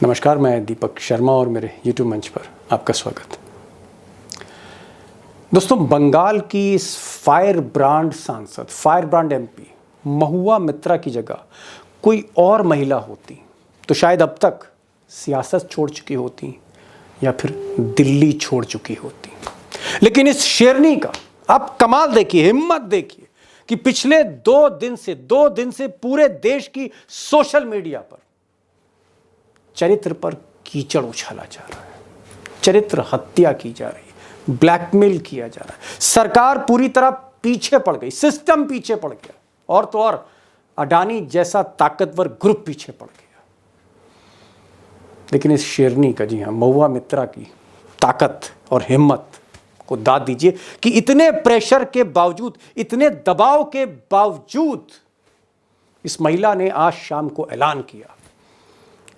नमस्कार, मैं दीपक शर्मा और मेरे YouTube मंच पर आपका स्वागत। दोस्तों, बंगाल की इस फायर ब्रांड सांसद, फायर ब्रांड MP महुआ मित्रा की जगह कोई और महिला होती तो शायद अब तक सियासत छोड़ चुकी होती या फिर दिल्ली छोड़ चुकी होती। लेकिन इस शेरनी का आप कमाल देखिए, हिम्मत देखिए कि पिछले दो दिन से पूरे देश की सोशल मीडिया पर चरित्र पर कीचड़ उछाला जा रहा है, चरित्र हत्या की जा रही है, ब्लैकमेल किया जा रहा है। सरकार पूरी तरह पीछे पड़ गई, सिस्टम पीछे पड़ गया, और तो और अडानी जैसा ताकतवर ग्रुप पीछे पड़ गया। लेकिन इस शेरनी का, जी हां, महुआ मित्रा की ताकत और हिम्मत को दाद दीजिए कि इतने प्रेशर के बावजूद, इतने दबाव के बावजूद इस महिला ने आज शाम को ऐलान किया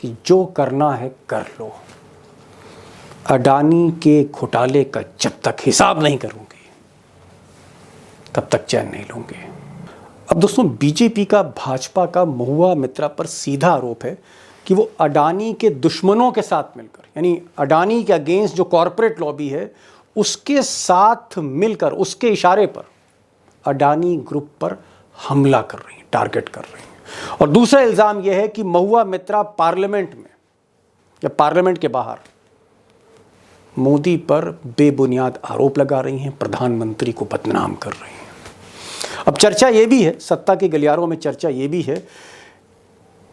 कि जो करना है कर लो, अडानी के घोटाले का जब तक हिसाब नहीं करूंगी तब तक चैन नहीं लूंगी। अब दोस्तों, बीजेपी का, भाजपा का महुआ मित्रा पर सीधा आरोप है कि वो अडानी के दुश्मनों के साथ मिलकर, यानी अडानी के अगेंस्ट जो कॉरपोरेट लॉबी है उसके साथ मिलकर, उसके इशारे पर अडानी ग्रुप पर हमला कर रही है, टारगेट कर रही है। और दूसरा इल्जाम यह है कि महुआ मित्रा पार्लियामेंट में या पार्लियामेंट के बाहर मोदी पर बेबुनियाद आरोप लगा रही हैं, प्रधानमंत्री को बदनाम कर रही हैं। अब चर्चा यह भी है, सत्ता के गलियारों में चर्चा यह भी है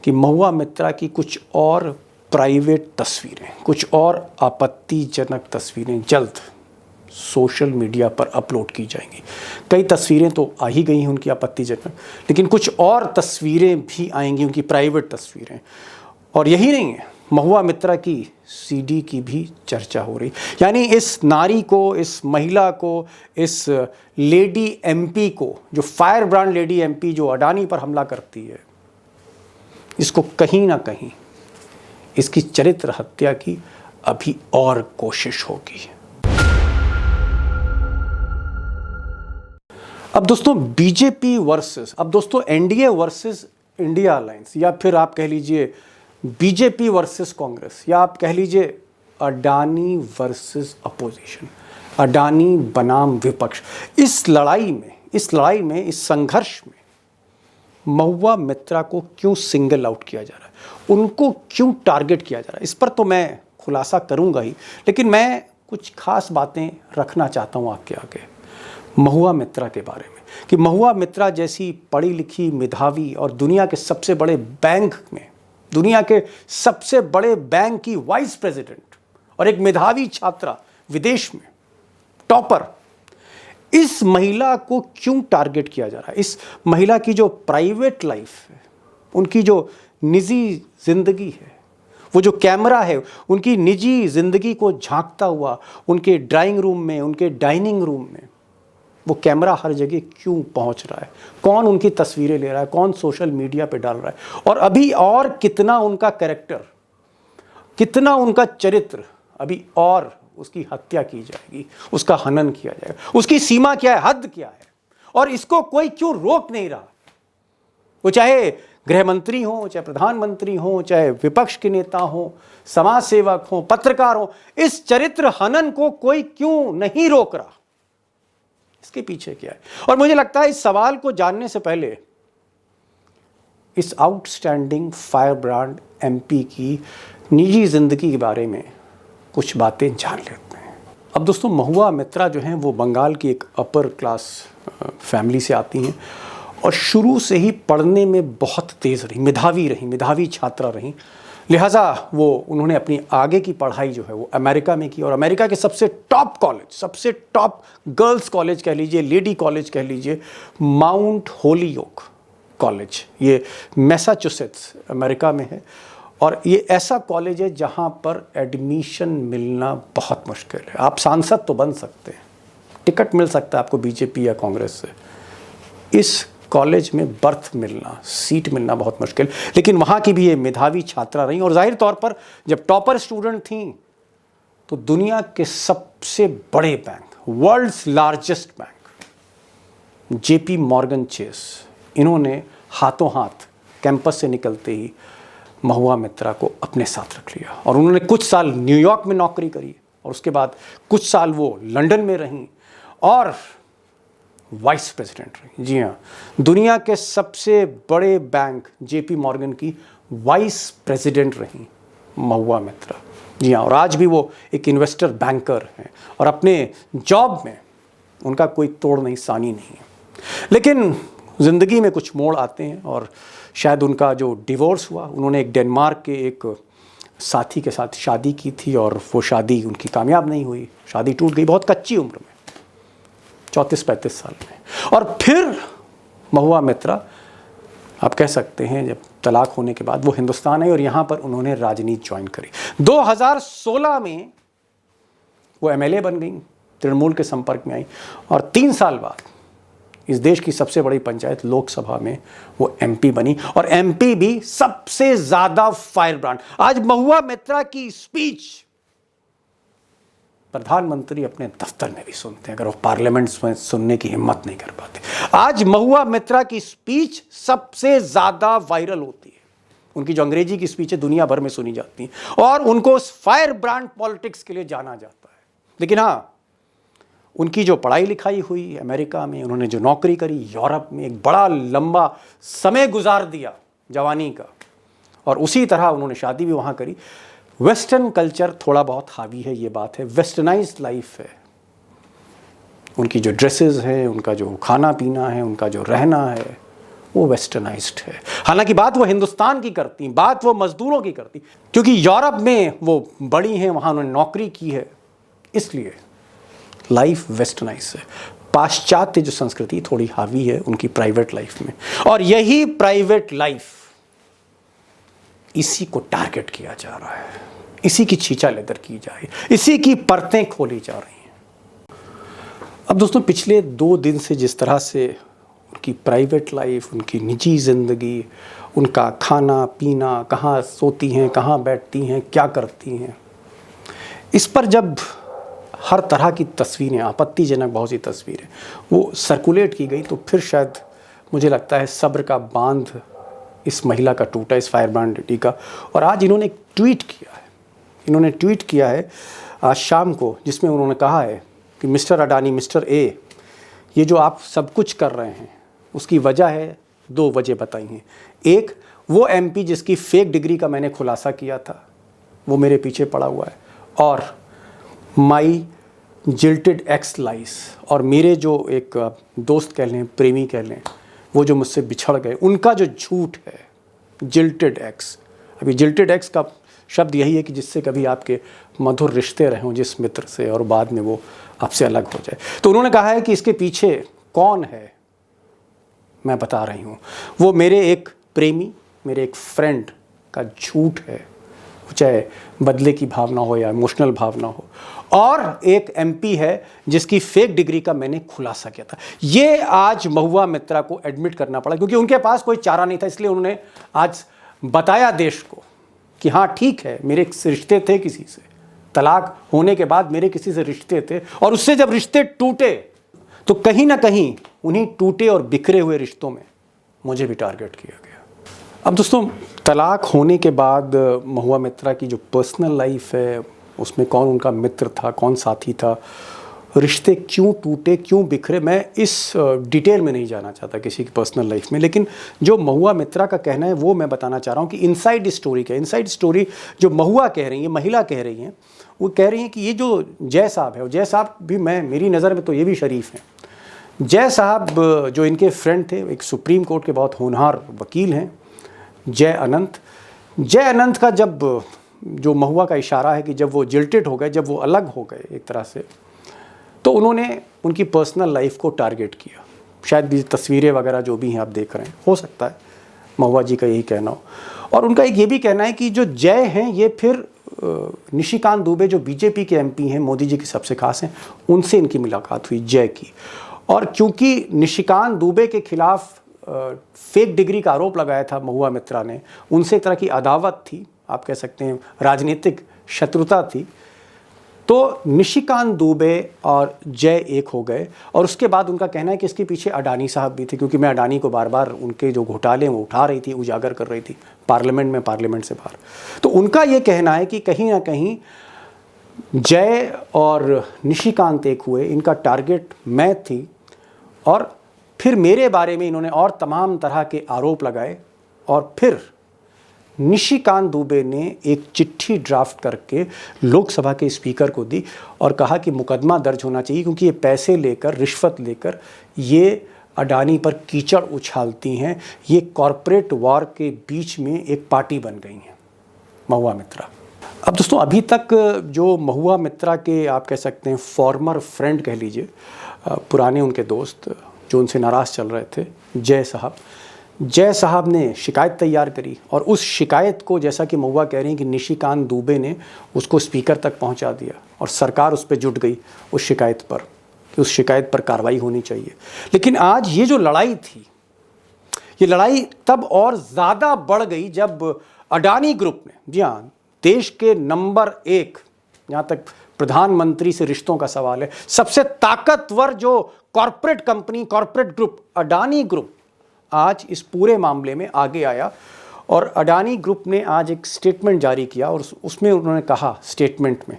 कि महुआ मित्रा की कुछ और प्राइवेट तस्वीरें, कुछ और आपत्तिजनक तस्वीरें जल्द सोशल मीडिया पर अपलोड की जाएंगी। कई तस्वीरें तो आ ही गई हैं उनकी आपत्तिजनक, लेकिन कुछ और तस्वीरें भी आएंगी, उनकी प्राइवेट तस्वीरें। और यही नहीं है, महुआ मित्रा की CD की भी चर्चा हो रही। यानी इस नारी को, इस महिला को, इस लेडी MP को, जो फायर ब्रांड लेडी MP जो अडानी पर हमला करती है, इसको कहीं ना कहीं इसकी चरित्र हत्या की अभी और कोशिश होगी। अब दोस्तों, बीजेपी वर्सेस, अब दोस्तों NDA वर्सेस इंडिया अलायंस, या फिर आप कह लीजिए बीजेपी वर्सेस कांग्रेस, या आप कह लीजिए अडानी वर्सेस अपोजिशन, अडानी बनाम विपक्ष। इस लड़ाई में, इस संघर्ष में महुआ मित्रा को क्यों सिंगल आउट किया जा रहा है, उनको क्यों टारगेट किया जा रहा है, इस पर तो मैं खुलासा करूंगा ही, लेकिन मैं कुछ खास बातें रखना चाहता हूं आपके आगे महुआ मित्रा के बारे में। कि महुआ मित्रा जैसी पढ़ी लिखी, मेधावी और दुनिया के सबसे बड़े बैंक में, दुनिया के सबसे बड़े बैंक की वाइस प्रेसिडेंट और एक मेधावी छात्रा, विदेश में टॉपर, इस महिला को क्यों टारगेट किया जा रहा है? इस महिला की जो प्राइवेट लाइफ है, उनकी जो निजी जिंदगी है, वो जो कैमरा है, उनकी निजी जिंदगी को झांकता हुआ उनके ड्राइंग रूम में, उनके डाइनिंग रूम में वो कैमरा हर जगह क्यों पहुंच रहा है? कौन उनकी तस्वीरें ले रहा है? कौन सोशल मीडिया पे डाल रहा है? और अभी और कितना उनका कैरेक्टर, कितना उनका चरित्र, अभी और उसकी हत्या की जाएगी, उसका हनन किया जाएगा, उसकी सीमा क्या है, हद क्या है, और इसको कोई क्यों रोक नहीं रहा? वो चाहे गृह मंत्री हो, चाहे प्रधानमंत्री हो, चाहे विपक्ष के नेता हो, समाज सेवक हो, पत्रकार हो, इस चरित्र हनन को कोई क्यों नहीं रोक रहा? इसके पीछे क्या है? और मुझे लगता है इस सवाल को जानने से पहले इस आउटस्टैंडिंग फायर ब्रांड MP की निजी जिंदगी के बारे में कुछ बातें जान लेते हैं। अब दोस्तों, महुआ मित्रा जो हैं वो बंगाल की एक अपर क्लास फैमिली से आती हैं और शुरू से ही पढ़ने में बहुत तेज़ रही, मेधावी छात्रा रही। लिहाजा उन्होंने अपनी आगे की पढ़ाई जो है वो अमेरिका में की, और अमेरिका के सबसे टॉप कॉलेज, सबसे टॉप गर्ल्स कॉलेज कह लीजिए, लेडी कॉलेज कह लीजिए, माउंट होलीओक कॉलेज, ये मैसाचुसेट्स अमेरिका में है। और ये ऐसा कॉलेज है जहाँ पर एडमिशन मिलना बहुत मुश्किल है। आप सांसद तो बन सकते हैं, टिकट मिल सकता है आपको बीजेपी या कांग्रेस से, इस कॉलेज में बर्थ मिलना, सीट मिलना बहुत मुश्किल। लेकिन वहाँ की भी ये मेधावी छात्रा रही, और जाहिर तौर पर जब टॉपर स्टूडेंट थी तो दुनिया के सबसे बड़े bank, world's largest bank, JP Morgan Chase, इन्होंने हाथों हाथ कैंपस से निकलते ही महुआ मित्रा को अपने साथ रख लिया और उन्होंने कुछ साल न्यूयॉर्क में नौकरी करी और उसके बाद कुछ साल वो लंदन में रहीं और वाइस प्रेसिडेंट रही। जी हाँ, दुनिया के सबसे बड़े बैंक जेपी मॉर्गन की वाइस प्रेसिडेंट रही महुआ मित्रा। जी हाँ, और आज भी वो एक इन्वेस्टर बैंकर हैं और अपने जॉब में उनका कोई तोड़ नहीं, सानी नहीं है। लेकिन ज़िंदगी में कुछ मोड़ आते हैं और शायद उनका जो डिवोर्स हुआ, उन्होंने एक डेनमार्क के एक साथी के साथ शादी की थी और वो शादी उनकी कामयाब नहीं हुई, शादी टूट गई बहुत कच्ची उम्र में, 34-35 साल में। और फिर महुआ मित्रा, आप कह सकते हैं, जब तलाक होने के बाद वो हिंदुस्तान आई और यहाँ पर उन्होंने राजनीति ज्वाइन करी। 2016 में वो एमएलए बन गई, तृणमूल के संपर्क में आई और 3 साल बाद इस देश की सबसे बड़ी पंचायत लोकसभा में वो एमपी बनी और एमपी भी सबसे ज्यादा फायर ब्रांड। आज महुआ मित्रा की स्पीच प्रधानमंत्री अपने दफ्तर में भी सुनते हैं, अगर वो पार्लियामेंट में सुनने की हिम्मत नहीं कर पाते। आज महुआ मित्रा की स्पीच सबसे ज्यादा वायरल होती है, उनकी जो अंग्रेजी की स्पीच है दुनिया भर में सुनी जाती है और उनको फायर ब्रांड पॉलिटिक्स के लिए जाना जाता है। लेकिन हाँ, उनकी जो पढ़ाई लिखाई हुई अमेरिका में, उन्होंने जो नौकरी करी यूरोप में, एक बड़ा लंबा समय गुजार दिया जवानी का और उसी तरह उन्होंने शादी भी वहाँ करी। वेस्टर्न कल्चर थोड़ा बहुत हावी है, ये बात है, वेस्टर्नाइज्ड लाइफ है। उनकी जो ड्रेसेस हैं, उनका जो खाना पीना है, उनका जो रहना है, वो वेस्टर्नाइज्ड है। हालांकि बात वो हिंदुस्तान की करती, बात वो मजदूरों की करती, क्योंकि यूरोप में वो बड़ी हैं, वहाँ उन्होंने नौकरी की है, इसलिए लाइफ वेस्टर्नाइज है। पाश्चात्य जो संस्कृति थोड़ी हावी है उनकी प्राइवेट लाइफ में और यही प्राइवेट लाइफ, इसी को टारगेट किया जा रहा है, इसी की छींचा लेदर की जा रही है, इसी की परतें खोली जा रही हैं। अब दोस्तों, पिछले 2 दिन से जिस तरह से उनकी प्राइवेट लाइफ, उनकी निजी ज़िंदगी, उनका खाना पीना, कहाँ सोती हैं, कहाँ बैठती हैं, क्या करती हैं, इस पर जब हर तरह की तस्वीरें, आपत्तिजनक बहुत सी तस्वीरें वो सर्कुलेट की गई, तो फिर शायद मुझे लगता है सब्र का बांध इस महिला का टूटा, इस फायर ब्रांड लेडी का। और आज इन्होंने एक ट्वीट किया है आज शाम को, जिसमें उन्होंने कहा है कि मिस्टर अडानी, मिस्टर ए, ये जो आप सब कुछ कर रहे हैं उसकी वजह है, 2 वजह बताई हैं। एक, वो एमपी जिसकी फेक डिग्री का मैंने खुलासा किया था, वो मेरे पीछे पड़ा हुआ है, और माई जिल्टेड एक्स लाइस, और मेरे जो एक दोस्त कह लें, प्रेमी कह लें, वो जो मुझसे बिछड़ गए, उनका जो झूठ है, जिल्टेड एक्स। अभी जिल्टेड एक्स का शब्द यही है कि जिससे कभी आपके मधुर रिश्ते रहे हों जिस मित्र से, और बाद में वो आपसे अलग हो जाए। तो उन्होंने कहा है कि इसके पीछे कौन है, मैं बता रही हूँ, वो मेरे एक प्रेमी, मेरे एक फ्रेंड का झूठ है, चाहे बदले की भावना हो या इमोशनल भावना हो, और एक एमपी है जिसकी फेक डिग्री का मैंने खुलासा किया था। ये आज महुआ मित्रा को एडमिट करना पड़ा, क्योंकि उनके पास कोई चारा नहीं था, इसलिए उन्होंने आज बताया देश को कि हाँ ठीक है, मेरे रिश्ते थे किसी से, तलाक होने के बाद मेरे किसी से रिश्ते थे, और उससे जब रिश्ते टूटे तो कहीं ना कहीं उन्हीं टूटे और बिखरे हुए रिश्तों में मुझे भी टारगेट किया गया। अब दोस्तों, तलाक होने के बाद महुआ मित्रा की जो पर्सनल लाइफ है, उसमें कौन उनका मित्र था, कौन साथी था, रिश्ते क्यों टूटे, क्यों बिखरे, मैं इस डिटेल में नहीं जाना चाहता किसी की पर्सनल लाइफ में। लेकिन जो महुआ मित्रा का कहना है वो मैं बताना चाह रहा हूँ कि इनसाइड स्टोरी क्या है। इनसाइड स्टोरी जो महुआ कह रही है, महिला कह रही हैं, वो कह रही हैं कि ये जो जय साहब है, और जय साहब भी मेरी नज़र में तो ये भी शरीफ हैं। जय साहब जो इनके फ्रेंड थे, एक सुप्रीम कोर्ट के बहुत होनहार वकील हैं, जय अनंत का जब जो महुआ का इशारा है कि जब वो जिल्टेड हो गए, जब वो अलग हो गए एक तरह से, तो उन्होंने उनकी पर्सनल लाइफ को टारगेट किया। शायद भी तस्वीरें वगैरह जो भी हैं आप देख रहे हैं, हो सकता है महुआ जी का यही कहना हो। और उनका एक ये भी कहना है कि जो जय हैं ये फिर निशिकांत दुबे जो बीजेपी के एमपी हैं, मोदी जी के सबसे खास हैं, उनसे इनकी मुलाकात हुई जय की। और क्योंकि निशिकांत दुबे के खिलाफ फेक डिग्री का आरोप लगाया था महुआ मित्रा ने, उनसे एक तरह की अदावत थी, आप कह सकते हैं राजनीतिक शत्रुता थी, तो निशिकांत दुबे और जय एक हो गए, और उसके बाद उनका कहना है कि इसके पीछे अडानी साहब भी थे, क्योंकि मैं अडानी को बार बार उनके जो घोटाले हैं वो उठा रही थी, उजागर कर रही थी पार्लियामेंट में, पार्लियामेंट से बाहर। तो उनका ये कहना है कि कहीं ना कहीं जय और निशिकांत एक हुए, इनका टारगेट मैं थी, और फिर मेरे बारे में इन्होंने और तमाम तरह के आरोप लगाए, और फिर निशिकांत दुबे ने एक चिट्ठी ड्राफ्ट करके लोकसभा के स्पीकर को दी और कहा कि मुकदमा दर्ज होना चाहिए, क्योंकि ये पैसे लेकर, रिश्वत लेकर ये अडानी पर कीचड़ उछालती हैं, ये कॉरपोरेट वॉर के बीच में एक पार्टी बन गई हैं महुआ मित्रा। अब दोस्तों, अभी तक जो महुआ मित्रा के आप कह सकते हैं फॉर्मर फ्रेंड कह लीजिए, पुराने उनके दोस्त जो उनसे नाराज़ चल रहे थे, जय साहब ने शिकायत तैयार करी, और उस शिकायत को, जैसा कि महुआ कह रही हैं कि निशिकांत दुबे ने उसको स्पीकर तक पहुंचा दिया, और सरकार उस पर जुट गई उस शिकायत पर कि उस शिकायत पर कार्रवाई होनी चाहिए। लेकिन आज ये जो लड़ाई थी, ये लड़ाई तब और ज़्यादा बढ़ गई जब अडानी ग्रुप ने, जी हाँ, देश के नंबर 1, जहाँ तक प्रधानमंत्री से रिश्तों का सवाल है, सबसे ताकतवर जो corporate company, corporate group Adani group आज इस पूरे मामले में आगे आया। और अडानी ग्रुप ने आज एक स्टेटमेंट जारी किया, और उसमें उन्होंने कहा स्टेटमेंट में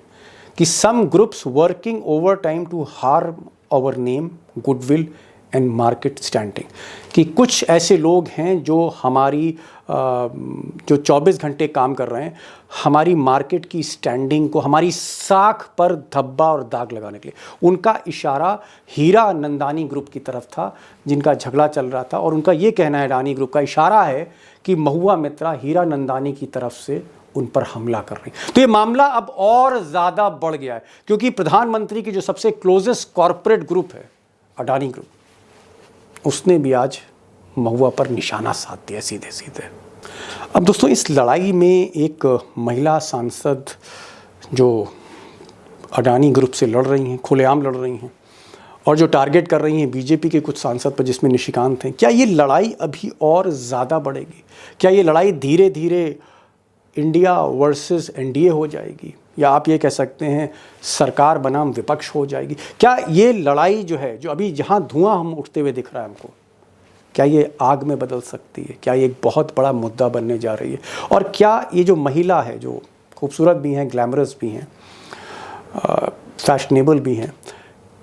कि some groups working over time to harm our name, goodwill and market standing, कि कुछ ऐसे लोग हैं जो हमारी जो 24 घंटे काम कर रहे हैं, हमारी मार्केट की स्टैंडिंग को, हमारी साख पर धब्बा और दाग लगाने के लिए। उनका इशारा हीरा नंदानी ग्रुप की तरफ था, जिनका झगड़ा चल रहा था, और उनका ये कहना है, अडानी ग्रुप का इशारा है कि महुआ मित्रा हीरा नंदानी की तरफ से उन पर हमला कर रही। तो ये मामला अब और ज़्यादा बढ़ गया है, क्योंकि प्रधानमंत्री की जो सबसे क्लोजेस्ट कॉरपोरेट ग्रुप है अडानी ग्रुप, उसने भी आज महुआ पर निशाना साध दिया सीधे सीधे। अब दोस्तों, इस लड़ाई में एक महिला सांसद जो अडानी ग्रुप से लड़ रही हैं, खुलेआम लड़ रही हैं, और जो टारगेट कर रही हैं बीजेपी के कुछ सांसद पर, जिसमें निशिकांत हैं, क्या ये लड़ाई अभी और ज़्यादा बढ़ेगी? क्या ये लड़ाई धीरे धीरे इंडिया वर्सेस एनडीए हो जाएगी, या आप ये कह सकते हैं सरकार बनाम विपक्ष हो जाएगी? क्या ये लड़ाई जो है, जो अभी जहाँ धुआं हम उठते हुए दिख रहा है हमको, क्या ये आग में बदल सकती है? क्या ये एक बहुत बड़ा मुद्दा बनने जा रही है? और क्या ये जो महिला है, जो खूबसूरत भी हैं, ग्लैमरस भी हैं, फैशनेबल भी हैं,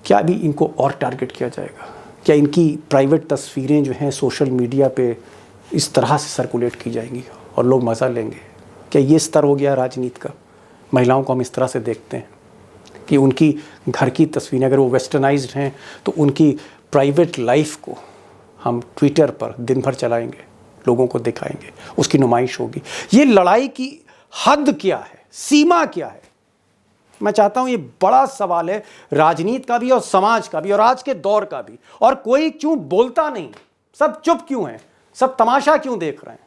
क्या अभी इनको और टारगेट किया जाएगा? क्या इनकी प्राइवेट तस्वीरें जो हैं सोशल मीडिया पे इस तरह से सर्कुलेट की जाएंगी और लोग मज़ा लेंगे? क्या ये स्तर हो गया राजनीति का? महिलाओं को हम इस तरह से देखते हैं कि उनकी घर की तस्वीरें, अगर वो वेस्टर्नाइज्ड हैं, तो उनकी प्राइवेट लाइफ को हम ट्विटर पर दिन भर चलाएंगे, लोगों को दिखाएंगे, उसकी नुमाइश होगी। ये लड़ाई की हद क्या है, सीमा क्या है? मैं चाहता हूं, ये बड़ा सवाल है राजनीति का भी और समाज का भी और आज के दौर का भी। और कोई क्यों बोलता नहीं? सब चुप क्यों हैं? सब तमाशा क्यों देख रहे हैं?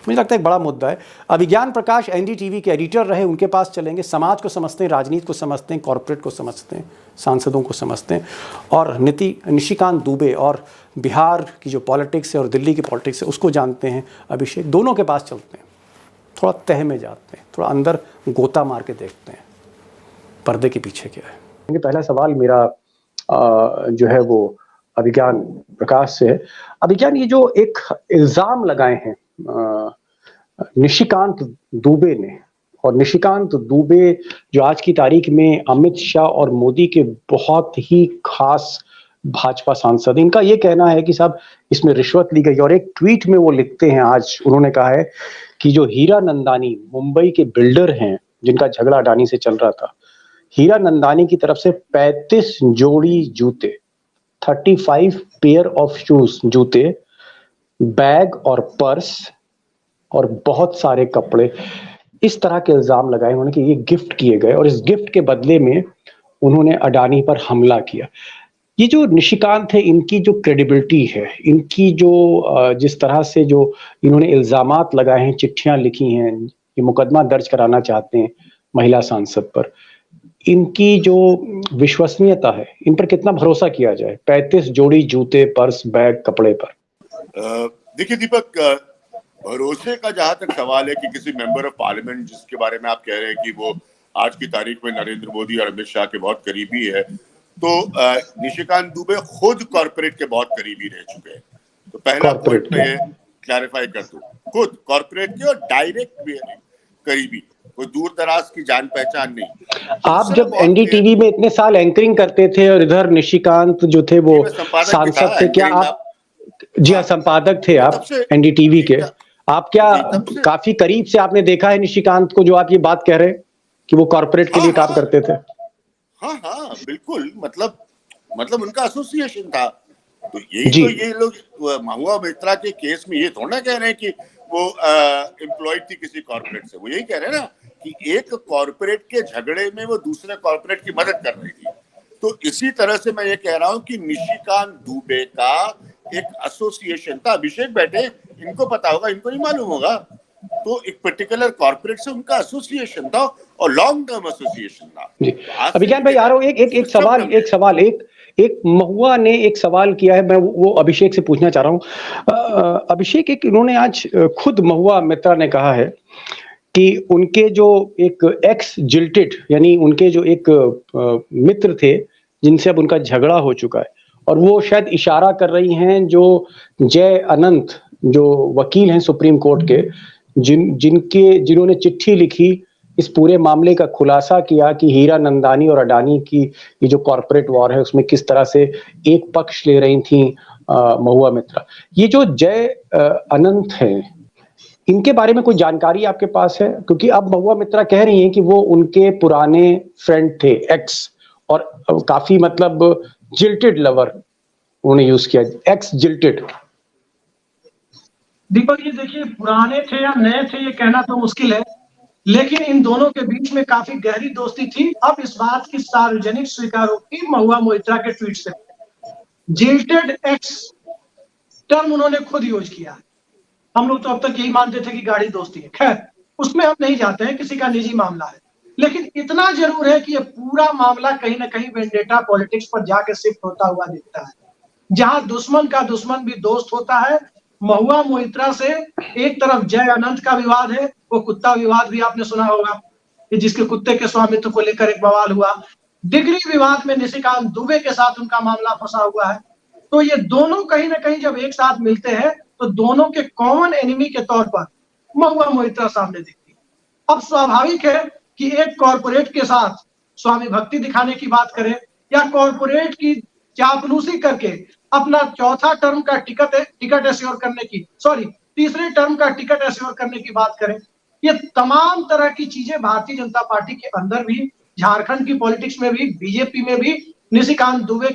मुझे लगता है एक बड़ा मुद्दा है। अभिज्ञान प्रकाश एनडीटीवी के एडिटर रहे, उनके पास चलेंगे। समाज को समझते हैं, राजनीति को समझते हैं, कॉर्पोरेट को समझते हैं, सांसदों को समझते हैं, और निशिकांत दुबे और बिहार की जो पॉलिटिक्स है और दिल्ली की पॉलिटिक्स है उसको जानते हैं अभिषेक। दोनों के पास चलते हैं, थोड़ा तह में जाते हैं, थोड़ा अंदर गोता मार के देखते हैं पर्दे के पीछे क्या है। पहला सवाल मेरा जो है वो अभिज्ञान प्रकाश से है। अभिज्ञान, ये जो एक इल्ज़ाम लगाए हैं निशिकांत दुबे ने, और निशिकांत दुबे जो आज की तारीख में अमित शाह और मोदी के बहुत ही खास भाजपा सांसद, इनका ये कहना है कि साहब इसमें रिश्वत ली गई। और एक ट्वीट में वो लिखते हैं, आज उन्होंने कहा है कि जो हीरा नंदानी मुंबई के बिल्डर हैं, जिनका झगड़ा अडानी से चल रहा था, हीरा नंदानी की तरफ से 35 जोड़ी जूते, 35 पेयर ऑफ शूज, जूते, बैग और पर्स और बहुत सारे कपड़े, इस तरह के इल्जाम लगाए उन्होंने कि ये गिफ्ट किए गए, और इस गिफ्ट के बदले में उन्होंने अडानी पर हमला किया। ये जो निशिकांत है, इनकी जो क्रेडिबिलिटी है, इनकी जो जिस तरह से जो इन्होंने इल्जामात लगाए हैं, चिट्ठियां लिखी हैं, ये मुकदमा दर्ज कराना चाहते हैं महिला सांसद पर, इनकी जो विश्वसनीयता है, इन पर कितना भरोसा किया जाए? 35 जोड़ी जूते, पर्स, बैग, कपड़े पर। देखिए दीपक, भरोसे का जहां तक सवाल है कि किसी मेंबर ऑफ पार्लियामेंट जिसके बारे में आप कह रहे हैं कि वो आज की तारीख में नरेंद्र मोदी और अमित शाह के बहुत करीबी है, तो निशिकांत दुबे खुद कॉर्पोरेट के बहुत करीबी रह चुके हैं। तो पहला पॉइंट मैं ये क्लैरिफाई कर दूं, खुद कॉर्पोरेट के और डायरेक्ट भी करीबी, कोई दूर दराज की जान पहचान नहीं। आप जब एनडीटीवी में इतने साल एंकरिंग करते थे और इधर निशिकांत जो थे वो सांसद थे, क्या आप? जी हाँ, संपादक थे आप एनडीटीवी के। आप क्या काफी करीब से आपने देखा है निशिकांत को, जो आप ये बात कह रहे हैं कि वो कॉर्पोरेट के लिए काम करते थे? हाँ हाँ बिल्कुल, मतलब उनका एसोसिएशन था। तो यही तो ये लोग महुआ मित्रा के केस में ये थोड़ा कह रहे हैं कि वो एम्प्लॉय थी किसी कॉर्पोरेट से, वो यही कह रहे हैं ना कि एक कॉर्पोरेट के झगड़े में वो दूसरे कॉर्पोरेट की मदद कर रही थी। तो इसी तरह से मैं ये कह रहा हूँ कि निशिकांत दुबे का एक एसोसिएशन था। अभिषेक बैठे, इनको पता होगा, इनको नहीं मालूम होगा। तो एक पर्टिकुलर कॉर्पोरेट से उनका एसोसिएशन था और लॉन्ग टर्म एसोसिएशन था। जी अभिज्ञान भाई, आ रहा हूँ एक महुआ ने एक सवाल किया है, मैं वो अभिषेक से पूछना चाह रहा हूँ। अभिषेक, एक इन्होंने आज खुद महुआ मित्रा ने कहा है कि उनके जो एक एक्स जिल्टेड, यानी उनके जो एक मित्र थे जिनसे अब उनका झगड़ा हो चुका है, और वो शायद इशारा कर रही हैं जो जय अनंत जो वकील हैं सुप्रीम कोर्ट के, जिन्होंने चिट्ठी लिखी इस पूरे मामले का खुलासा किया कि हीरा नंदानी और अडानी की ये जो कॉर्पोरेट वॉर है उसमें किस तरह से एक पक्ष ले रही थी महुआ मित्रा। ये जो जय अनंत है, इनके बारे में कोई जानकारी आपके पास है? क्योंकि अब महुआ मित्रा कह रही हैं कि वो उनके पुराने फ्रेंड थे, एक्स, और काफी मतलब जिल्टेड लवर उन्होंने यूज किया, एक्स जिल्टेड। दीपक जी देखिए, पुराने थे या नए थे ये कहना तो मुश्किल है, लेकिन इन दोनों के बीच में काफी गहरी दोस्ती थी। अब इस बात की सार्वजनिक स्वीकारोक्ति महुआ मोइत्रा के ट्वीट से। जिल्टेड एक्स टर्म उन्होंने खुद यूज किया है। हम लोग तो अब तक यही मानते थे कि गाढ़ी दोस्ती है, खैर उसमें हम नहीं जाते हैं, किसी का निजी मामला है। लेकिन इतना जरूर है कि ये पूरा मामला कहीं ना कहीं वेंडेटा पॉलिटिक्स पर जाके शिफ्ट होता हुआ दिखता है, जहां दुश्मन का दुश्मन भी दोस्त होता है। महुआ मोइत्रा से एक तरफ जय अनंत का विवाद है, वो कुत्ता विवाद भी आपने सुना होगा कि जिसके कुत्ते के स्वामित्व को लेकर एक बवाल हुआ। डिग्री विवाद में निशिकांत दुबे के साथ उनका मामला फंसा हुआ है। तो ये दोनों कहीं ना कहीं जब एक साथ मिलते हैं तो दोनों के कॉमन एनिमी के तौर पर महुआ मोइत्रा सामने दिखती है। अब स्वाभाविक है कि एक कॉर्पोरेट के साथ स्वामी भक्ति दिखाने की बात करें या कॉर्पोरेट की चापलूसी करके अपना चौथा टर्म का टिकट एश्योर करने की, तीसरे टर्म का टिकट एश्योर करने की बात करें, ये तमाम तरह की चीजें भारतीय जनता पार्टी के अंदर भी, झारखंड की पॉलिटिक्स में भी, बीजेपी में भी, निशिकांत दुबे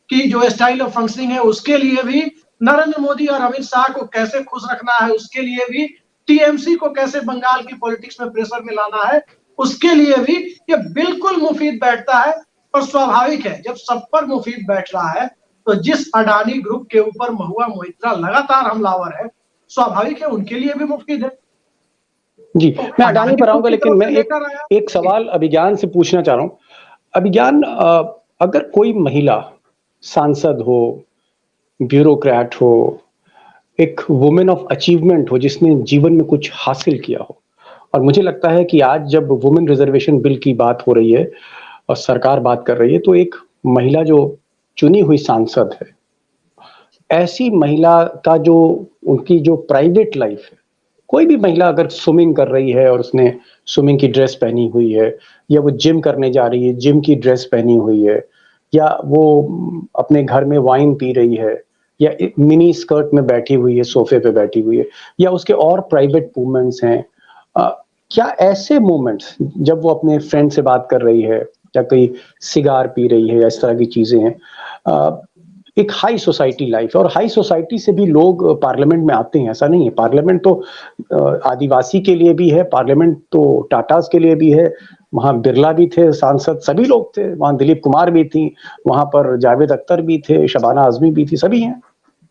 की जो स्टाइल ऑफ फंक्शनिंग है उसके लिए भी, नरेंद्र मोदी और अमित शाह को कैसे खुश रखना है उसके लिए भी, टीएमसी को कैसे बंगाल की पॉलिटिक्स में प्रेशर में लाना है उसके लिए भी ये बिल्कुल मुफीद बैठता है। और स्वाभाविक है, जब सब पर मुफीद बैठ रहा है तो जिस अडानी ग्रुप के ऊपर महुआ मोइत्रा लगातार हमलावर है, स्वाभाविक है उनके लिए भी मुफीद है। जी, मैं अडानी पर आऊंगा, लेकिन मैं एक सवाल अभिज्ञान से पूछना चाह रहा हूँ। अभिज्ञान, अगर कोई महिला सांसद हो, ब्यूरोक्रेट हो, एक वुमेन ऑफ अचीवमेंट हो, जिसने जीवन में कुछ हासिल किया हो, और मुझे लगता है कि आज जब वुमेन रिजर्वेशन बिल की बात हो रही है और सरकार बात कर रही है, तो एक महिला जो चुनी हुई सांसद है, ऐसी महिला का जो उनकी जो प्राइवेट लाइफ है, कोई भी महिला अगर स्विमिंग कर रही है और उसने स्विमिंग की ड्रेस पहनी हुई है, या वो जिम करने जा रही है, जिम की ड्रेस पहनी हुई है, या वो अपने घर में वाइन पी रही है, या मिनी स्कर्ट में बैठी हुई है, सोफे पे बैठी हुई है, या उसके और प्राइवेट मोमेंट्स हैं, क्या ऐसे मोमेंट्स जब वो अपने फ्रेंड से बात कर रही है या कोई सिगार पी रही है या इस तरह की चीजें हैं, एक हाई सोसाइटी लाइफ है, और हाई सोसाइटी से भी लोग पार्लियामेंट में आते हैं, ऐसा नहीं है। पार्लियामेंट तो आदिवासी के लिए भी है, पार्लियामेंट तो टाटास के लिए भी है, वहां बिरला भी थे सांसद, सभी लोग थे वहां, दिलीप कुमार भी थी वहां पर, जावेद अख्तर भी थे, शबाना आजमी भी थी, सभी हैं,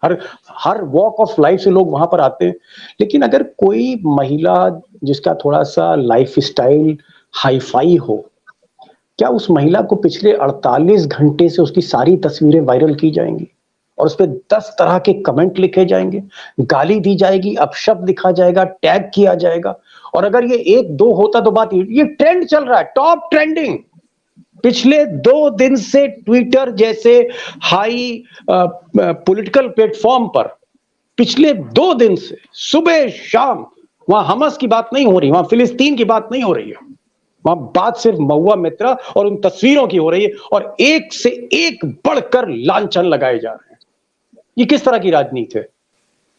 हर वॉक ऑफ लाइफ से लोग वहां पर आते हैं। लेकिन अगर कोई महिला जिसका थोड़ा सा लाइफ स्टाइल हाईफाई हो, क्या उस महिला को पिछले 48 घंटे से उसकी सारी तस्वीरें वायरल की जाएंगी और उस पर 10 तरह के कमेंट लिखे जाएंगे, गाली दी जाएगी, अपशब्द लिखा जाएगा, टैग किया जाएगा, और अगर ये 1-2 होता तो बात, ये ट्रेंड चल रहा है, टॉप ट्रेंडिंग पिछले 2 दिन से ट्विटर जैसे हाई पॉलिटिकल प्लेटफॉर्म पर पिछले 2 दिन से सुबह शाम वहां हमस की बात नहीं हो रही, वहां फिलिस्तीन की बात नहीं हो रही है, वहां बात सिर्फ महुआ मित्रा और उन तस्वीरों की हो रही है, और एक से एक बढ़कर लांछन लगाए जा रहे हैं। ये किस तरह की राजनीति है?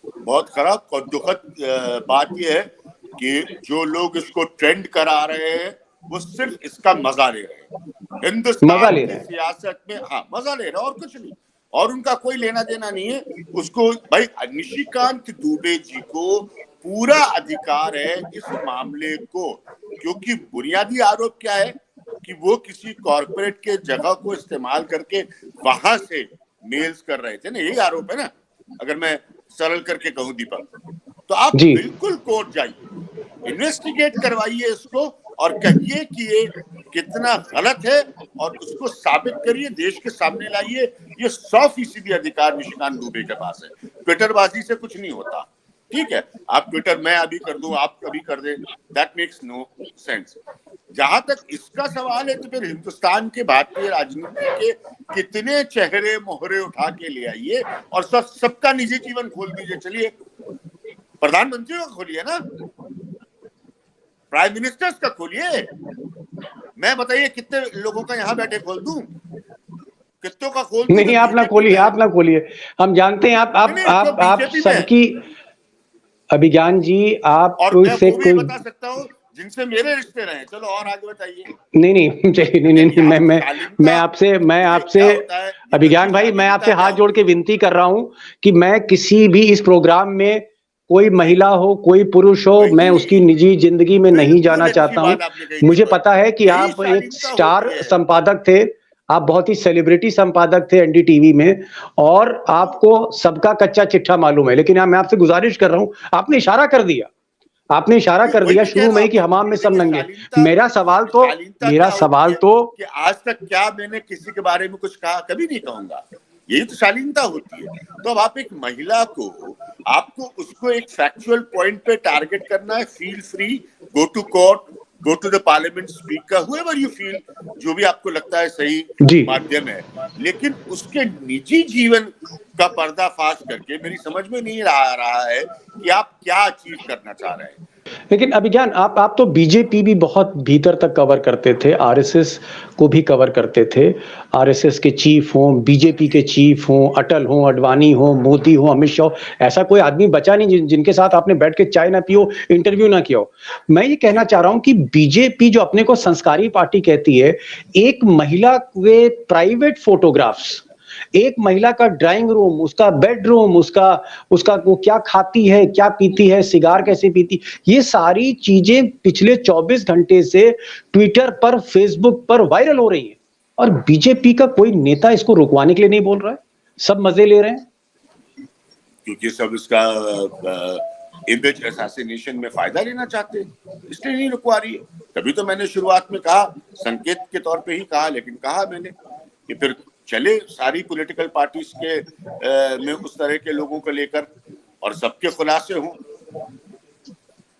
बहुत खराब और दुखद बात यह है कि जो लोग इसको ट्रेंड करा रहे हैं वो सिर्फ इसका मजा ले रहे हैं। हिंदुस्तान की सियासत में हाँ मजा ले रहे हैं और कुछ नहीं, और उनका कोई लेना देना नहीं है उसको। भाई निशिकांत दुबे जी को पूरा अधिकार है इस मामले को, क्योंकि बुनियादी आरोप क्या है कि वो किसी कॉर्पोरेट के जगह को इस्तेमाल करके वहां से मेल्स कर रहे थे ना, यही आरोप है ना, अगर मैं सरल करके कहूं दीपक। तो आप बिल्कुल कोर्ट जाइए, इन्वेस्टिगेट करवाइए इसको और कहिए कि ये कितना गलत है और उसको साबित करिए, देश के सामने लाइए। ये 100% अधिकार निशिकांत दुबे के पास है। ट्विटरबाजी से कुछ नहीं होता, ठीक है, आप ट्विटर मैं अभी कर दूं, आप कभी कर दें, दैट मेक्स नो सेंस। जहां तक इसका सवाल है तो फिर हिंदुस्तान के भारतीय राजनीति के कितने चेहरे मोहरे उठा के ले आइए और सबका निजी जीवन खोल दीजिए। चलिए प्रधानमंत्री का खोलिए ना, प्राइम मिनिस्टर्स का खोलिए, मैं बताइए कितने लोगों का यहाँ बैठे खोल दूं, कितनों का खोल दूं? नहीं, आप ना खोलिए, आप ना खोलिए, हम जानते हैं आप सबकी अभिज्ञान जी, आप और मैं वो भी बता सकता हूँ जिनसे मेरे रिश्ते रहे। चलो और आगे बताइए। नहीं, मैं आपसे अभिज्ञान भाई, मैं आपसे हाथ जोड़ के विनती कर रहा हूं कि मैं किसी भी इस प्रोग्राम में कोई महिला हो कोई पुरुष हो, मैं उसकी निजी जिंदगी में नहीं जाना चाहता हूं। मुझे पता है कि आप एक स्टार संपादक थे, आप बहुत ही सेलिब्रिटी संपादक थे एनडीटीवी में, और आपको सबका कच्चा चिट्ठा मालूम है। लेकिन मैं आपसे गुजारिश कर रहा हूं, आपने इशारा कर दिया शुरू में कि हमाम में सब नंगे। मेरा सवाल तो कि आज तक क्या मैंने किसी के बारे में कुछ कहा, कभी नहीं कहूंगा, यही तो शालीनता होती है। तो अब आप एक महिला को, आपको उसको एक फैक्चुअल पॉइंट पे टारगेट करना है, feel free, go to court, go to the parliament speaker, whoever you feel, जो भी आपको लगता है सही माध्यम है, लेकिन उसके निजी जीवन का पर्दाफाश करके मेरी समझ में नहीं आ रहा है कि आप क्या अचीव करना चाह रहे हैं। लेकिन अभिज्ञान, आप तो बीजेपी भी बहुत भीतर तक कवर करते थे, आरएसएस को भी कवर करते थे, आरएसएस के चीफ हों, बीजेपी के चीफ हों, अटल हों, अडवाणी हों, मोदी हों, अमित शाह, ऐसा कोई आदमी बचा नहीं जिनके साथ आपने बैठ के चाय ना पियो, इंटरव्यू ना किया हो। मैं ये कहना चाह रहा हूं कि बीजेपी जो अपने को संस्कारी पार्टी कहती है, एक महिला के प्राइवेट फोटोग्राफ्स, एक महिला का ड्राइंग रूम, उसका बेडरूम, उसका वो क्या खाती है, क्या पीती है, सिगार कैसे पीती, ये सारी चीजें पिछले 24 घंटे से ट्विटर पर, फेसबुक पर वायरल हो रही हैं, और बीजेपी का कोई नेता इसको रुकवाने के लिए नहीं बोल रहा है, सब मजे ले रहे हैं, क्योंकि सब इसका इमेज असैसिनेशन में फायदा लेना चाहते हैं, इसलिए नहीं रुकवा रही है। तभी तो मैंने शुरुआत में कहा, संकेत के तौर पे ही कहा, लेकिन कहा मैंने कि फिर चले सारी पॉलिटिकल पार्टीज के में उस तरह के लोगों को लेकर, और सबके खुलासे हों,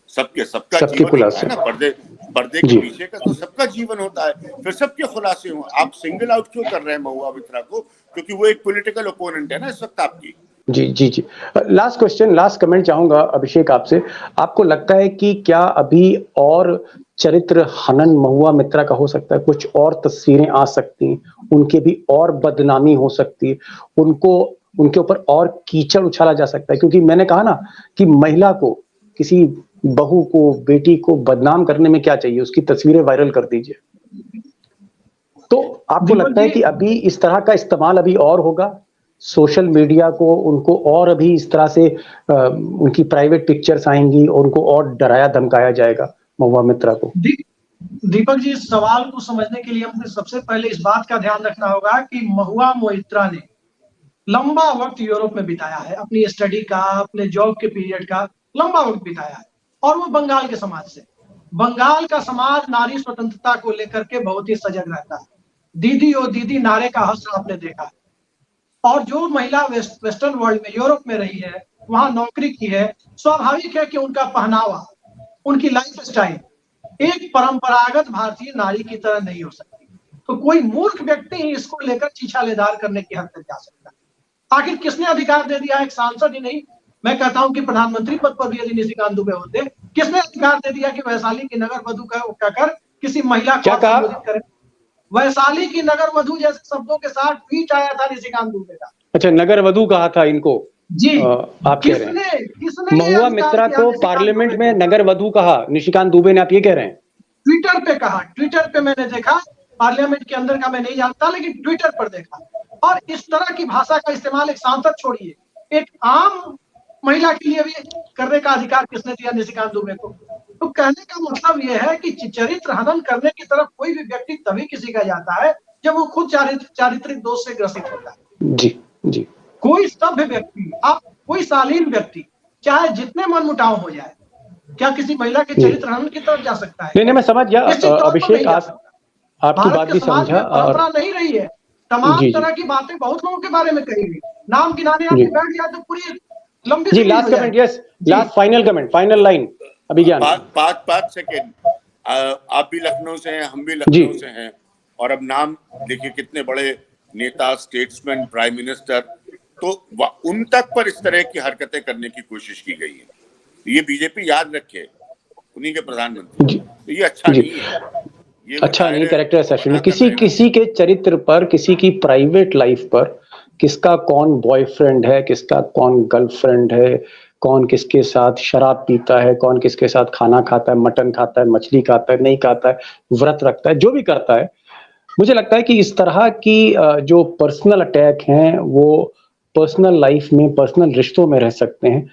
सबका जीवन होता है ना, पर्दे के पीछे का तो सबका जीवन होता है, फिर सबके खुलासे हों। आप सिंगल आउट क्यों कर रहे हैं महुआ मित्रा को? क्योंकि वो एक पॉलिटिकल ओपोनेंट है ना इस वक्त आपकी। जी। लास्ट क्वेश्चन, लास्ट कमेंट चाहूंगा अभिषेक आपसे। आपको लगता है कि क्या अभी और चरित्र हनन महुआ मित्रा का हो सकता है? कुछ और तस्वीरें आ सकती हैं, उनके भी और बदनामी हो सकती है, उनके ऊपर और कीचड़ उछाला जा सकता है? क्योंकि मैंने कहा ना कि महिला को, किसी बहू को, बेटी को बदनाम करने में क्या चाहिए, उसकी तस्वीरें वायरल कर दीजिए। तो आपको लगता है कि अभी इस तरह का इस्तेमाल अभी और होगा सोशल मीडिया को, उनको और अभी इस तरह से उनकी प्राइवेट पिक्चर्स आएंगी और उनको और डराया धमकाया जाएगा महुआ मित्रा को? दीपक जी, इस सवाल को समझने के लिए हमें सबसे पहले इस बात का ध्यान रखना होगा कि महुआ मोइत्रा ने लंबा वक्त यूरोप में बिताया है, अपनी स्टडी का, अपने जॉब के पीरियड का लंबा वक्त बिताया है, और वो बंगाल के समाज से, बंगाल का समाज नारी स्वतंत्रता को लेकर के बहुत ही सजग रहता है। दीदी ओ दीदी नारे का हश्र आपने देखा है, और जो महिला वेस्टर्न वर्ल्ड में, यूरोप में रही है, वहां नौकरी की है, स्वाभाविक है कि उनका पहनावा उनकी लाइफ स्टाइल एक परंपरागत भारतीय नारी की तरह नहीं हो सकती। तो कोई मूर्ख व्यक्ति ही इसको लेकर छीछालेदार करने की हद तक जा सकता है। आखिर किसने अधिकार दे दिया, एक सांसद ही नहीं, मैं कहता हूं कि प्रधानमंत्री पद पर भी यदि निशिकांत दुबे होते, किसने अधिकार दे दिया कि वैशाली की नगर वधु कहकर किसी महिला को संबोधित करें? वैशाली की नगर वधु जैसे शब्दों के साथ ट्वीट आया था निशिकांत दुबे का। अच्छा, नगर वधु कहा था इनको जी। आप कह रहे हैं किसने महुआ मित्रा को पार्लियामेंट में नगर वधु कहा निशिकांत दुबे ने, आप ये कह रहे हैं? ट्विटर पे कहा, ट्विटर पे मैंने देखा, पार्लियामेंट के अंदर का मैं नहीं जानता, लेकिन ट्विटर पर देखा। और इस तरह की भाषा का इस्तेमाल एक सांसद छोड़िए, एक आम महिला के लिए भी करने का अधिकार किसने दिया निशिकांत दुबे को? तो कहने का मतलब यह है कि चरित्र हनन करने की तरफ कोई भी व्यक्ति तभी किसी का जाता है जब वो खुद चारित्रिक दोष से ग्रसित होता है। जी जी। कोई सभ्य व्यक्ति, आप कोई शालीन व्यक्ति, चाहे जितने मनमुटाव हो जाए, क्या किसी महिला के चरित्र हनन की तरफ जा सकता है? नहीं, मैं समझ गया अभिषेक, आपकी बात भी समझा। परंपरा नहीं रही है, तमाम तरह की बातें बहुत लोगों के बारे में कही गई, नाम गिनाने आप बैठ गया तो पूरी लंबी जी। Last comment, yes, last final comment, final line Abhigyan. 5 second. आप भी लखनऊ से हैं, हम भी लखनऊ से हैं, और अब नाम देखिए कितने बड़े नेता, स्टेट्समैन, प्राइम मिनिस्टर, तो उन तक पर इस तरह की हरकतें करने की कोशिश की गई है। ये बीजेपी याद रखे, उन्हीं के प्रधानमंत्री, तो ये अच्छा नहीं है, ये अच्छा नहीं कैरेक्टर असैसिनेशन किसी के चरित्र पर, किसी की प्राइवेट लाइफ पर, किसका कौन बॉयफ्रेंड है, किसका कौन गर्लफ्रेंड है, कौन किसके साथ शराब पीता है, कौन किसके साथ खाना खाता है, मटन खाता है, मछली खाता है, नहीं खाता है, व्रत रखता है, जो भी करता है, मुझे लगता है कि इस तरह की जो पर्सनल अटैक हैं वो पर्सनल लाइफ में, पर्सनल रिश्तों में रह सकते हैं,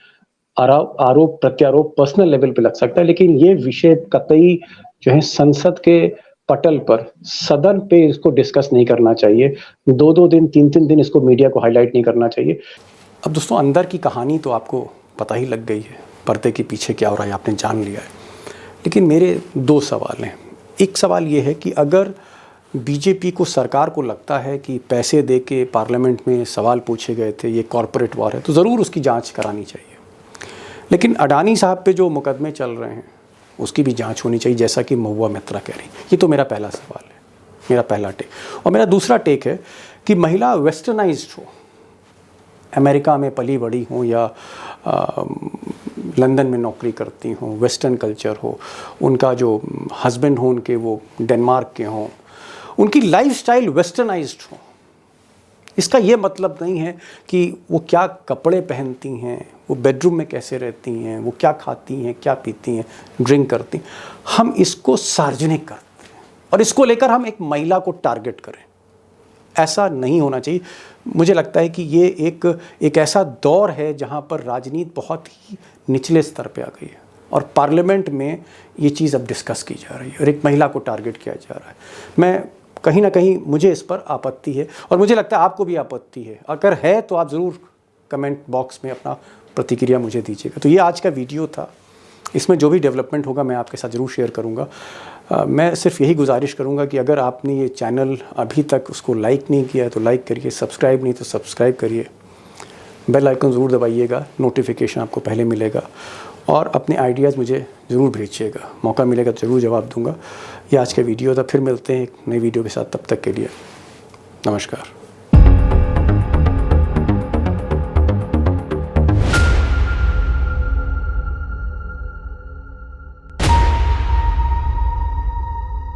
आरोप प्रत्यारोप पर्सनल लेवल पे लग सकता है, लेकिन ये विषय कतई जो है संसद के पटल पर, सदन पे इसको डिस्कस नहीं करना चाहिए। 2-2 दिन, 3-3 दिन इसको मीडिया को हाईलाइट नहीं करना चाहिए। अब दोस्तों, अंदर की कहानी तो आपको पता ही लग गई है, पर्दे के पीछे क्या हो रहा है आपने जान लिया है, लेकिन मेरे 2 सवाल हैं। एक सवाल ये है कि अगर बीजेपी को, सरकार को लगता है कि पैसे दे के पार्लियामेंट में सवाल पूछे गए थे, ये कॉरपोरेट वॉर है, तो ज़रूर उसकी जांच करानी चाहिए। लेकिन अडानी साहब पे जो मुकदमे चल रहे हैं उसकी भी जांच होनी चाहिए, जैसा कि महुआ मित्रा कह रही। ये तो मेरा पहला सवाल है, मेरा पहला टेक। और मेरा दूसरा टेक है कि महिला वेस्टर्नाइज्ड हो, अमेरिका में पली बड़ी हो या लंदन में नौकरी करती हों, वेस्टर्न कल्चर हो, उनका जो हस्बैंड हो उनके वो डेनमार्क के हों, उनकी लाइफस्टाइल वेस्टर्नाइज्ड हो। इसका ये मतलब नहीं है कि वो क्या कपड़े पहनती हैं, वो बेडरूम में कैसे रहती हैं, वो क्या खाती हैं, क्या पीती हैं, ड्रिंक करती हैं, हम इसको सार्वजनिक करते हैं और इसको लेकर हम एक महिला को टारगेट करें। ऐसा नहीं होना चाहिए। मुझे लगता है कि ये एक ऐसा दौर है जहाँ पर राजनीति बहुत ही निचले स्तर पे आ गई है और पार्लियामेंट में ये चीज़ अब डिस्कस की जा रही है और एक महिला को टारगेट किया जा रहा है। मैं कहीं ना कहीं, मुझे इस पर आपत्ति है और मुझे लगता है आपको भी आपत्ति है। अगर है तो आप ज़रूर कमेंट बॉक्स में अपना प्रतिक्रिया मुझे दीजिएगा। तो ये आज का वीडियो था, इसमें जो भी डेवलपमेंट होगा मैं आपके साथ ज़रूर शेयर करूँगा। मैं सिर्फ यही गुजारिश करूँगा कि अगर आपने ये चैनल अभी तक उसको लाइक नहीं किया है तो लाइक करिए, सब्सक्राइब नहीं तो सब्सक्राइब करिए, बेल आइकन ज़रूर दबाइएगा, नोटिफिकेशन आपको पहले मिलेगा और अपने आइडियाज़ मुझे ज़रूर भेजिएगा। मौका मिलेगा तो ज़रूर जवाब दूंगा। ये आज का वीडियो था, फिर मिलते हैं एक नई वीडियो के साथ। तब तक के लिए नमस्कार।